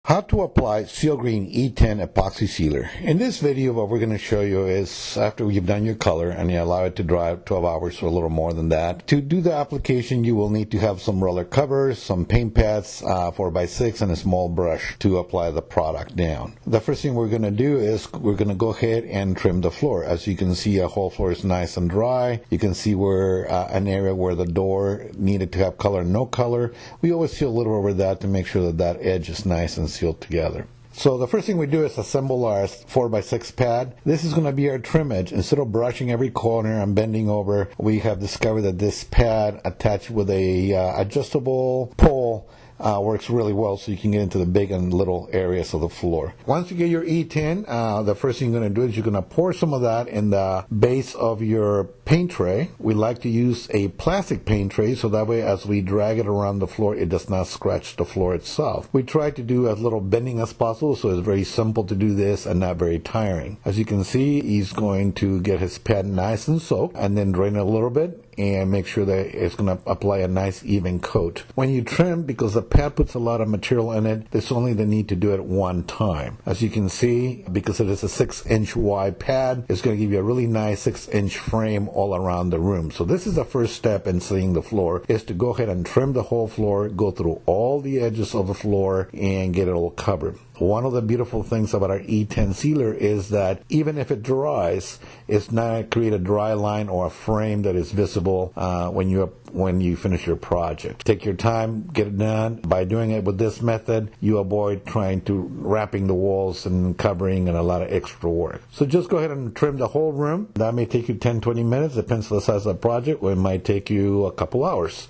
How to apply SealGreen E10 Epoxy Sealer. In this video, what we're going to show you is after you've done your color and you allow it to dry 12 hours or a little more than that. To do the application, you will need to have some roller covers, some paint pads, 4x6, and a small brush to apply the product down. The first thing we're going to do is we're going to go ahead and trim the floor. As you can see, our whole floor is nice and dry. You can see where an area where the door needed to have color and no color. We always seal a little over that to make sure that that edge is nice and sealed together. So the first thing we do is assemble our 4x6 pad. This is going to be our trim edge. Instead of brushing every corner and bending over, we have discovered that this pad attached with a adjustable pole works really well, so you can get into the big and little areas of the floor. Once you get your E10, the first thing you're going to do is you're going to pour some of that in the base of your paint tray. We like to use a plastic paint tray, so that way as we drag it around the floor, it does not scratch the floor itself. We try to do as little bending as possible, so it's very simple to do this and not very tiring. As you can see, he's going to get his pad nice and soaked and then drain it a little bit and make sure that it's going to apply a nice even coat. When you trim, because the pad puts a lot of material in it, there's only the need to do it one time. As you can see, because it is a 6-inch wide pad, it's going to give you a really nice 6-inch frame all around the room. So this is the first step in sealing the floor, is to go ahead and trim the whole floor, go through all the edges of the floor and get it all covered. One of the beautiful things about our E10 sealer is that even if it dries, it's not going to create a dry line or a frame that is visible when you finish your project. Take your time, get it done. By doing it with this method, you avoid trying to wrapping the walls and covering and a lot of extra work. So just go ahead and trim the whole room. That may take you 10-20 minutes, depends on the size of the project, or it might take you a couple hours.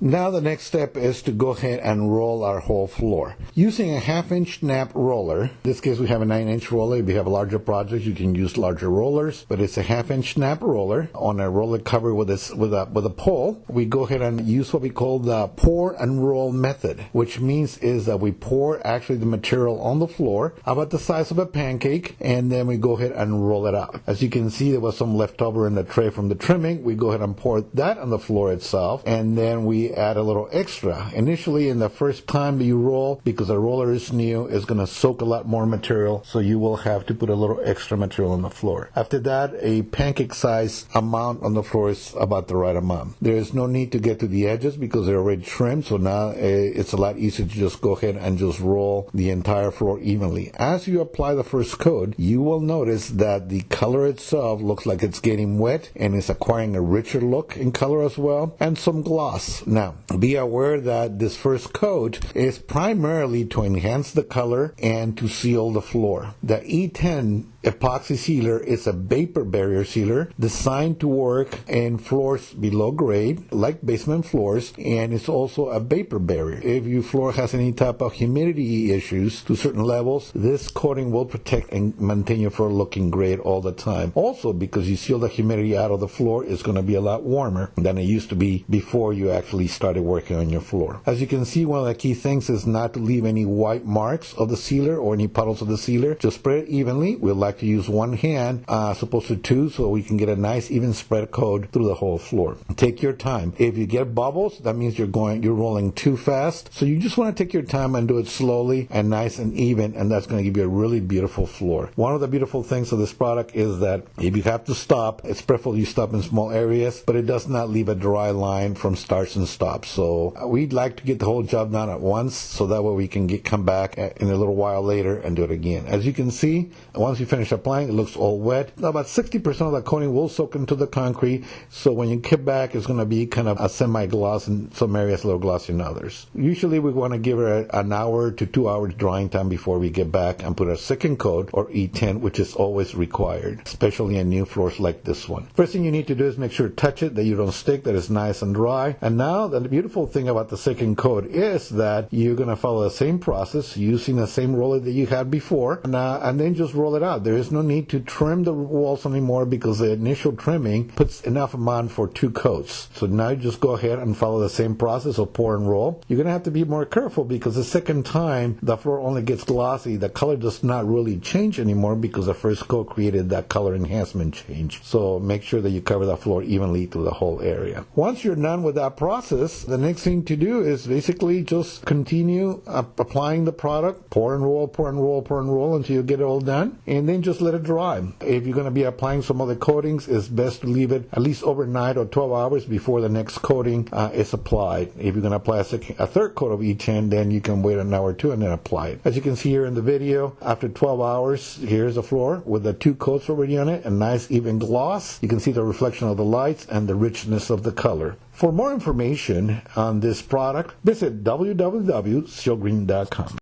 Now the next step is to go ahead and roll our whole floor. Using a 1/2-inch snap roller, in this case we have a 9-inch roller. If you have a larger project, you can use larger rollers, but it's a 1/2-inch snap roller on a roller cover with a pole. We go ahead and use what we call the pour and roll method, which means is that we pour actually the material on the floor about the size of a pancake, and then we go ahead and roll it out. As you can see, there was some left over in the tray from the trimming. We go ahead and pour that on the floor itself, and then we add a little extra. Initially, in the first time that you roll, because the roller is new, it's going to soak a lot more material, so you will have to put a little extra material on the floor. After that, a pancake size amount on the floor is about the right amount. There is no need to get to the edges because they're already trimmed, so now it's a lot easier to just go ahead and just roll the entire floor evenly. As you apply the first coat, you will notice that the color itself looks like it's getting wet and it's acquiring a richer look in color as well, and some gloss. Now, be aware that this first coat is primarily to enhance the color and to seal the floor. The E10 Epoxy Sealer is a vapor barrier sealer designed to work in floors below grade, like basement floors, and it's also a vapor barrier. If your floor has any type of humidity issues to certain levels, this coating will protect and maintain your floor looking great all the time. Also, because you seal the humidity out of the floor, it's going to be a lot warmer than it used to be before you actually started working on your floor. As you can see, one of the key things is not to leave any white marks of the sealer or any puddles of the sealer. Just spread it evenly. We like to use one hand as opposed to two, so we can get a nice even spread coat through the whole floor. Take your time. If you get bubbles, that means you're rolling too fast. So you just want to take your time and do it slowly and nice and even, and that's going to give you a really beautiful floor. One of the beautiful things of this product is that if you have to stop, it's preferable you stop in small areas, but it does not leave a dry line from starts and stops. So we'd like to get the whole job done at once, so that way we can come back in a little while later and do it again. As you can see, once you finish applying, it looks all wet. About 60% of the coating will soak into the concrete, so when you get back, it's going to be kind of a semi-gloss in some areas, a little glossy in others. Usually we want to give it an hour to 2 hours drying time before we get back and put a second coat, or E10, which is always required, especially in new floors like this one. First thing you need to do is make sure to touch it, that you don't stick, that it's nice and dry. And now the beautiful thing about the second coat is that you're going to follow the same process using the same roller that you had before, and then just roll it out. there is no need to trim the walls anymore because the initial trimming puts enough amount for 2 coats. So now you just go ahead and follow the same process of pour and roll. You're going to have to be more careful because the second time the floor only gets glossy, the color does not really change anymore because the first coat created that color enhancement change. So make sure that you cover the floor evenly through the whole area. Once you're done with that process, the next thing to do is basically just continue applying the product, pour and roll, pour and roll, pour and roll until you get it all done, and then just let it dry. If you're going to be applying some other coatings, it's best to leave it at least overnight or 12 hours before the next coating is applied. If you're going to apply a third coat of E10, then you can wait an hour or two and then apply it. As you can see here in the video, after 12 hours, here's the floor with the 2 coats already on it, a nice even gloss. You can see the reflection of the lights and the richness of the color. For more information on this product, visit www.SealGreen.com.